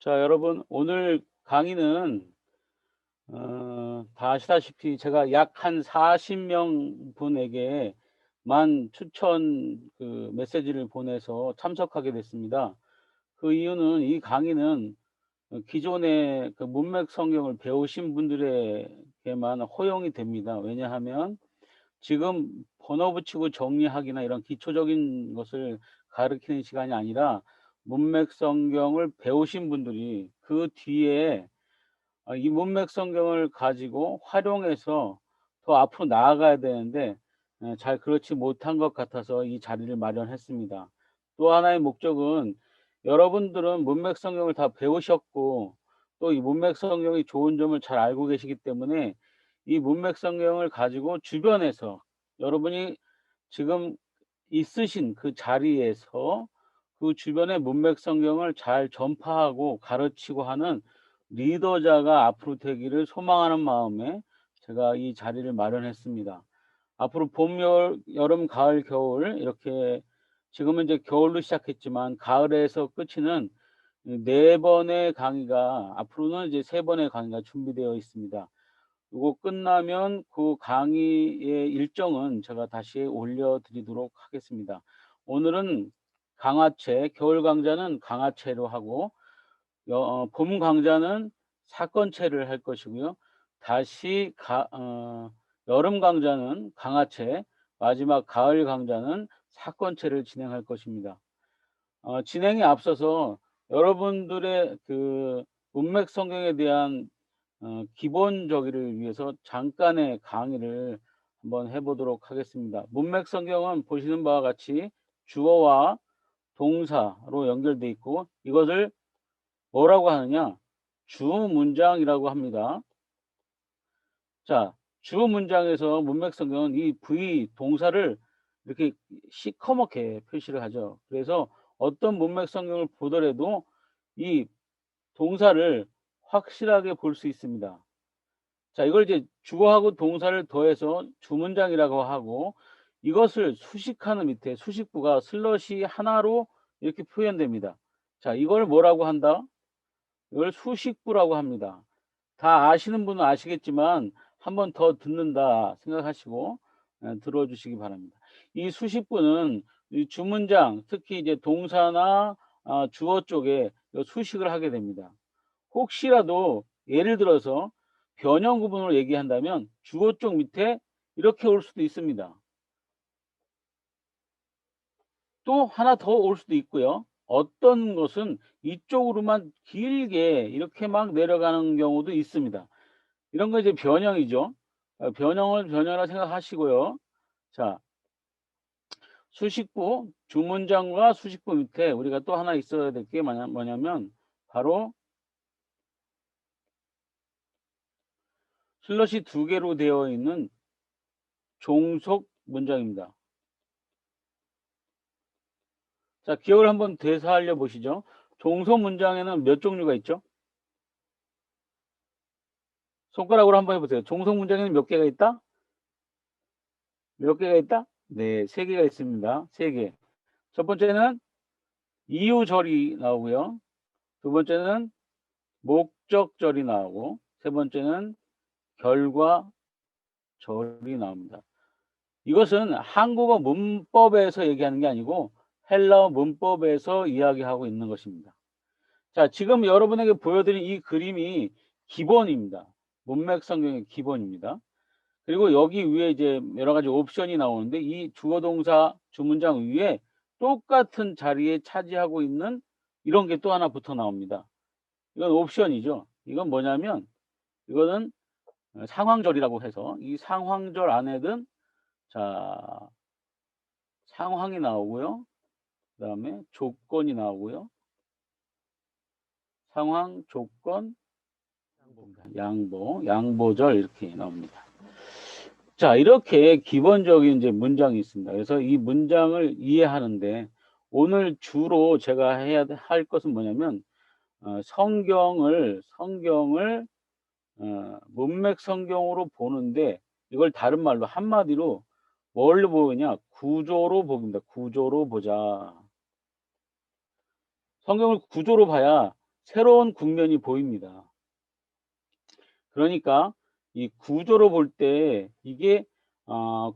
자, 여러분, 오늘 강의는 다 아시다시피 제가 약 한 40명 분에게만 추천 메시지를 보내서 참석하게 됐습니다. 그 이유는 이 강의는 기존에 문맥 성경을 배우신 분들에게만 허용이 됩니다. 왜냐하면 지금 번호 붙이고 정리하기나 이런 기초적인 것을 가르치는 시간이 아니라 문맥 성경을 배우신 분들이 그 뒤에 이 문맥 성경을 가지고 활용해서 더 앞으로 나아가야 되는데 잘 그렇지 못한 것 같아서 이 자리를 마련했습니다. 또 하나의 목적은 여러분들은 문맥 성경을 다 배우셨고 또 이 문맥 성경이 좋은 점을 잘 알고 계시기 때문에 이 문맥 성경을 가지고 주변에서 여러분이 지금 있으신 그 자리에서 그 주변의 문맥 성경을 잘 전파하고 가르치고 하는 리더자가 앞으로 되기를 소망하는 마음에 제가 이 자리를 마련했습니다. 앞으로 봄, 여름, 가을, 겨울 이렇게 지금은 이제 겨울로 시작했지만 가을에서 끝이는 네 번의 강의가 앞으로는 이제 세 번의 강의가 준비되어 있습니다. 요거 끝나면 그 강의의 일정은 제가 다시 올려드리도록 하겠습니다. 오늘은 강화체, 겨울 강좌는 강화체로 하고 봄 강좌는 사건체를 할 것이고요. 다시 여름 강좌는 강화체, 마지막 가을 강좌는 사건체를 진행할 것입니다. 진행에 앞서서 여러분들의 그 문맥 성경에 대한 기본적이를 위해서 잠깐의 강의를 한번 해 보도록 하겠습니다. 문맥 성경은 보시는 바와 같이 주어와 동사로 연결돼 있고 이것을 뭐라고 하느냐? 주문장이라고 합니다. 자, 주문장에서 문맥 성경은 이 V 동사를 이렇게 시커멓게 표시를 하죠. 그래서 어떤 문맥 성경을 보더라도 이 동사를 확실하게 볼 수 있습니다. 자, 이걸 이제 주어하고 동사를 더해서 주문장이라고 하고 이것을 수식하는 밑에 수식부가 슬러시 하나로 이렇게 표현됩니다. 자, 이걸 뭐라고 한다? 이걸 수식부라고 합니다. 다 아시는 분은 아시겠지만 한 번 더 듣는다 생각하시고 들어주시기 바랍니다. 이 수식부는 이 주문장, 특히 이제 동사나 주어 쪽에 수식을 하게 됩니다. 혹시라도 예를 들어서 변형 구문으로 얘기한다면 주어 쪽 밑에 이렇게 올 수도 있습니다. 또 하나 더 올 수도 있고요. 어떤 것은 이쪽으로만 길게 이렇게 막 내려가는 경우도 있습니다. 이런 거 이제 변형이죠. 변형을 변형이라 생각하시고요. 자, 수식부, 주문장과 수식부 밑에 우리가 또 하나 있어야 될 게 뭐냐면 바로 슬롯이 두 개로 되어 있는 종속 문장입니다. 자, 기억을 한번 되살려 보시죠. 종속 문장에는 몇 종류가 있죠? 손가락으로 한번 해보세요. 종속 문장에는 몇 개가 있다? 몇 개가 있다? 네, 세 개가 있습니다. 세 개. 첫 번째는 이유절이 나오고요. 두 번째는 목적절이 나오고 세 번째는 결과절이 나옵니다. 이것은 한국어 문법에서 얘기하는 게 아니고 헬라어 문법에서 이야기하고 있는 것입니다. 자, 지금 여러분에게 보여드린 이 그림이 기본입니다. 문맥 성경의 기본입니다. 그리고 여기 위에 이제 여러 가지 옵션이 나오는데 이 주어 동사 주문장 위에 똑같은 자리에 차지하고 있는 이런 게 또 하나 붙어 나옵니다. 이건 옵션이죠. 이건 뭐냐면 이거는 상황절이라고 해서 이 상황절 안에는 자, 상황이 나오고요. 그다음에 조건이 나오고요. 상황, 조건, 양보절 이렇게 나옵니다. 자, 이렇게 기본적인 이제 문장이 있습니다. 그래서 이 문장을 이해하는데 오늘 주로 제가 해야 할 것은 뭐냐면 성경을 문맥 성경으로 보는데 이걸 다른 말로 한마디로 뭘로 보느냐? 구조로 봅니다. 구조로 보자. 성경을 구조로 봐야 새로운 국면이 보입니다. 그러니까 이 구조로 볼 때 이게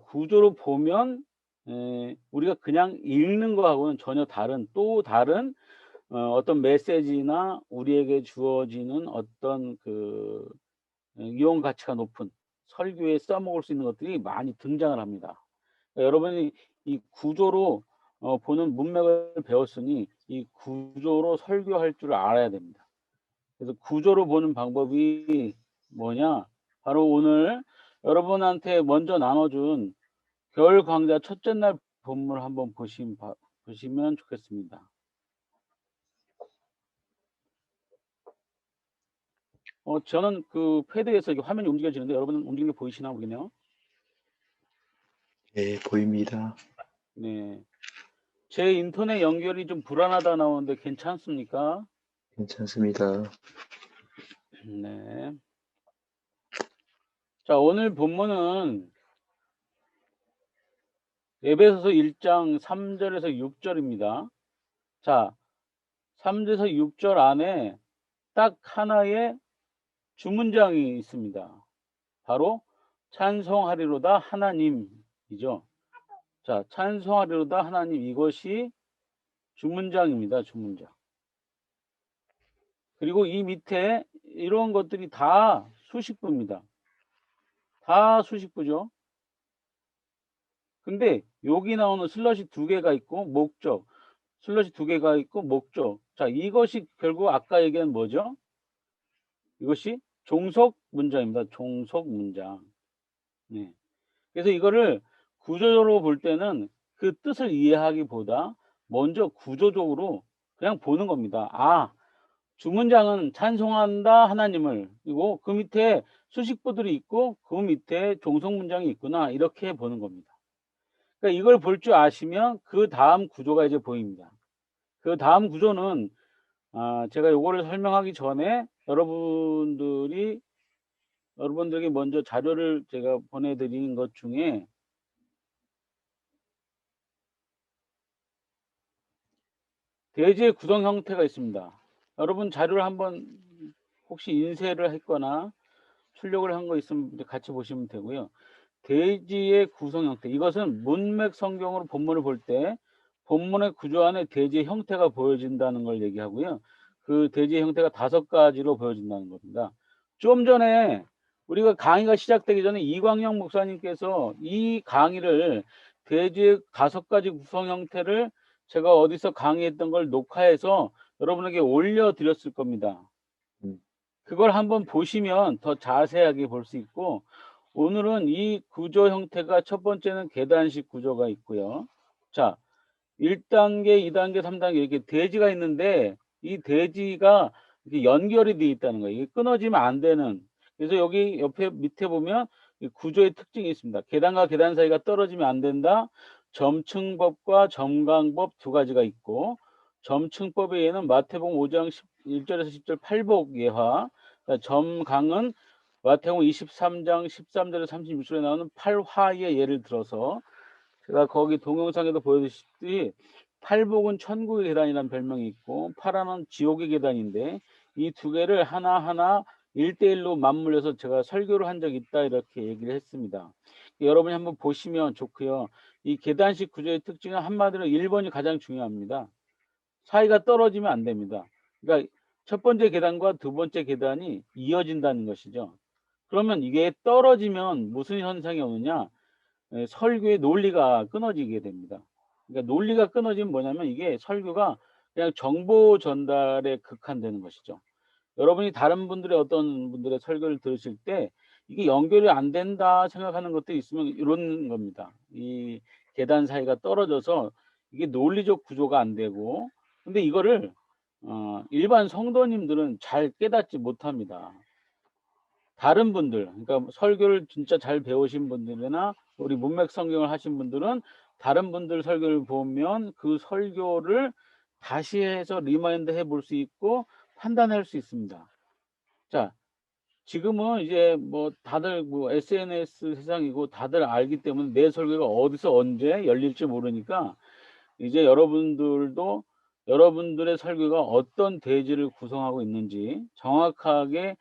구조로 보면 우리가 그냥 읽는 거하고는 전혀 다른 또 다른 어떤 메시지나 우리에게 주어지는 어떤 그 이용 가치가 높은 설교에 써먹을 수 있는 것들이 많이 등장을 합니다. 그러니까 여러분이 이 구조로 보는 문맥을 배웠으니 이 구조로 설교할 줄 알아야 됩니다. 그래서 구조로 보는 방법이 뭐냐? 바로 오늘 여러분한테 먼저 나눠준 겨울 강좌 첫째 날 본문을 한번 보시면 좋겠습니다. 저는 그 패드에서 이렇게 화면이 움직여지는데 여러분은 움직이는 게 보이시나 모르겠네요. 네, 보입니다. 네. 제 인터넷 연결이 좀 불안하다 나오는데 괜찮습니까? 괜찮습니다. 네. 자, 오늘 본문은 에베소서 1장 3절에서 6절입니다. 자, 3절에서 6절 안에 딱 하나의 주문장이 있습니다. 바로 찬송하리로다 하나님이죠. 자, 찬송하리로다 하나님, 이것이 주문장입니다. 주문장. 그리고 이 밑에 이런 것들이 다 수식부입니다. 다 수식부죠. 근데 여기 나오는 슬러시 두 개가 있고 목적, 슬러시 두 개가 있고 목적. 자, 이것이 결국 아까 얘기한 뭐죠? 이것이 종속 문장입니다. 종속 문장. 네. 그래서 이거를 구조적으로 볼 때는 그 뜻을 이해하기보다 먼저 구조적으로 그냥 보는 겁니다. 아, 주문장은 찬송한다 하나님을, 그리고 그 밑에 수식부들이 있고 그 밑에 종속 문장이 있구나, 이렇게 보는 겁니다. 그러니까 이걸 볼 줄 아시면 그 다음 구조가 이제 보입니다. 그 다음 구조는 제가 요거를 설명하기 전에 여러분들에게 먼저 자료를 제가 보내드린 것 중에 대지의 구성 형태가 있습니다. 여러분 자료를 한번 혹시 인쇄를 했거나 출력을 한 거 있으면 같이 보시면 되고요. 대지의 구성 형태, 이것은 문맥 성경으로 본문을 볼 때 본문의 구조 안에 대지의 형태가 보여진다는 걸 얘기하고요. 그 대지의 형태가 5가지로 보여진다는 겁니다. 좀 전에 우리가 강의가 시작되기 전에 이광영 목사님께서 이 강의를 대지의 5가지 구성 형태를 제가 어디서 강의했던 걸 녹화해서 여러분에게 올려드렸을 겁니다. 그걸 한번 보시면 더 자세하게 볼 수 있고, 오늘은 이 구조 형태가 첫 번째는 계단식 구조가 있고요. 자, 1단계, 2단계, 3단계 이렇게 대지가 있는데 이 대지가 이렇게 연결이 되어 있다는 거예요. 이게 끊어지면 안 되는. 그래서 여기 옆에 밑에 보면 이 구조의 특징이 있습니다. 계단과 계단 사이가 떨어지면 안 된다. 점층법과 점강법 두 가지가 있고, 점층법의 예는 마태복음 5장 1절에서 10절 팔복 예화, 점강은 마태복음 23장 13절에서 36절에 나오는 팔화의 예를 들어서, 제가 거기 동영상에도 보여주셨듯이 팔복은 천국의 계단이라는 별명이 있고 파라는 지옥의 계단인데 이 두 개를 하나하나 1대1로 맞물려서 제가 설교를 한 적이 있다, 이렇게 얘기를 했습니다. 여러분이 한번 보시면 좋고요. 이 계단식 구조의 특징은 한마디로 1번이 가장 중요합니다. 사이가 떨어지면 안 됩니다. 그러니까 첫 번째 계단과 두 번째 계단이 이어진다는 것이죠. 그러면 이게 떨어지면 무슨 현상이 오느냐? 설교의 논리가 끊어지게 됩니다. 그러니까 논리가 끊어지면 뭐냐면 이게 설교가 그냥 정보 전달에 극한되는 것이죠. 여러분이 다른 분들의 어떤 분들의 설교를 들으실 때 이게 연결이 안 된다 생각하는 것도 있으면 이런 겁니다. 이 계단 사이가 떨어져서 이게 논리적 구조가 안 되고, 근데 이거를 일반 성도님들은 잘 깨닫지 못합니다. 다른 분들, 그러니까 설교를 진짜 잘 배우신 분들이나 우리 문맥 성경을 하신 분들은 다른 분들 설교를 보면 그 설교를 다시 해서 리마인드 해볼 수 있고 판단할 수 있습니다. 자, 지금은 이제 뭐 다들 뭐 SNS 세상이고 다들 알기 때문에 내 설교가 어디서 언제 열릴지 모르니까 이제 여러분들도 여러분들의 설교가 어떤 대지를 구성하고 있는지 정확하게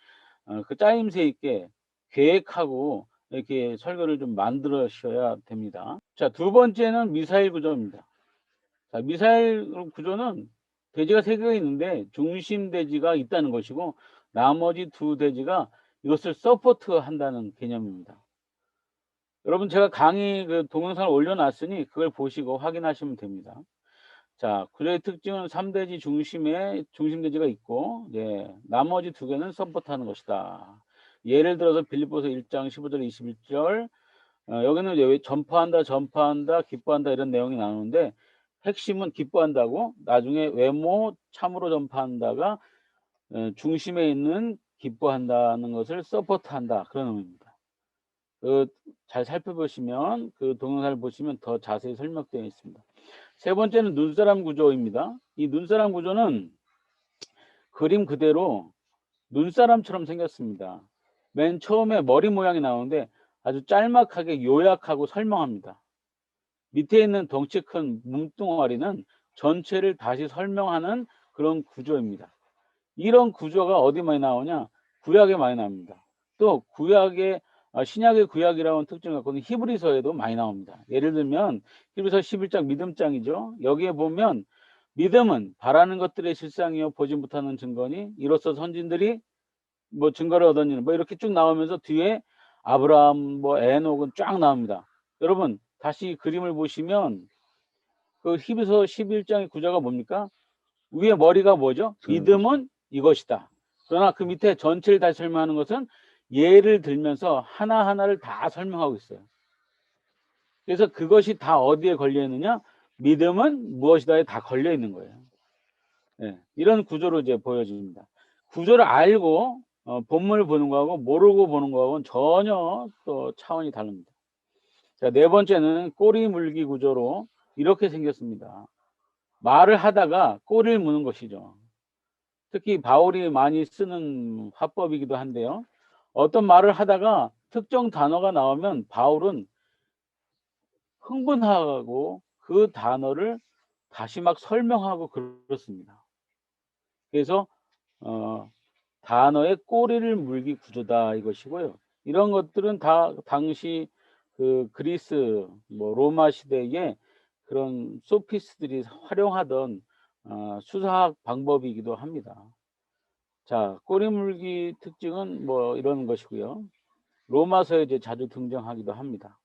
그 짜임새 있게 계획하고 이렇게 설교를 좀 만드셔야 됩니다. 자, 두 번째는 미사일 구조입니다. 자, 미사일 구조는 대지가 3개가 있는데 중심 대지가 있다는 것이고 나머지 2 대지가 이것을 서포트한다는 개념입니다. 여러분 제가 강의 그 동영상을 올려놨으니 그걸 보시고 확인하시면 됩니다. 자, 구조의 특징은 3대지 중심에 중심대지가 있고 나머지 2개는 서포트하는 것이다. 예를 들어서 빌립보서 1장 15절 21절 여기는 이제 전파한다, 기뻐한다 이런 내용이 나오는데 핵심은 기뻐한다고 나중에 외모 참으로 전파한다가 중심에 있는 기뻐한다는 것을 서포트한다 그런 의미입니다. 잘 살펴보시면 그 동영상을 보시면 더 자세히 설명되어 있습니다. 세 번째는 눈사람 구조입니다. 이 눈사람 구조는 그림 그대로 눈사람처럼 생겼습니다. 맨 처음에 머리 모양이 나오는데 아주 짤막하게 요약하고 설명합니다. 밑에 있는 덩치 큰 몸뚱아리는 전체를 다시 설명하는 그런 구조입니다. 이런 구조가 어디 많이 나오냐? 구약에 많이 나옵니다. 또 신약의 구약이라고 하는 특징을 갖고 있는 히브리서에도 많이 나옵니다. 예를 들면 히브리서 11장 믿음장이죠. 여기에 보면 믿음은 바라는 것들의 실상이요 보지 못하는 증거니 이로써 선진들이 뭐 증거를 얻었니 뭐 이렇게 쭉 나오면서 뒤에 아브라함 뭐 에녹은 쫙 나옵니다. 여러분 다시 그림을 보시면 그 히브리서 11장의 구조가 뭡니까? 위에 머리가 뭐죠? 믿음은 이것이다. 그러나 그 밑에 전체를 다시 설명하는 것은 예를 들면서 하나하나를 다 설명하고 있어요. 그래서 그것이 다 어디에 걸려 있느냐? 믿음은 무엇이다에 다 걸려 있는 거예요. 네, 이런 구조로 이제 보여집니다. 구조를 알고 본문을 보는 거하고 모르고 보는 거하고는 전혀 또 차원이 다릅니다. 자, 네 번째는 꼬리 물기 구조로 이렇게 생겼습니다. 말을 하다가 꼬리를 무는 것이죠. 특히 바울이 많이 쓰는 화법이기도 한데요. 어떤 말을 하다가 특정 단어가 나오면 바울은 흥분하고 그 단어를 다시 막 설명하고 그렇습니다. 그래서 단어의 꼬리를 물기 구조다 이것이고요. 이런 것들은 다 당시 그 그리스 뭐 로마 시대에 그런 소피스트들이 활용하던 수사학 방법이기도 합니다. 자, 꼬리 물기 특징은 뭐 이런 것이고요. 로마서에 이제 자주 등장하기도 합니다.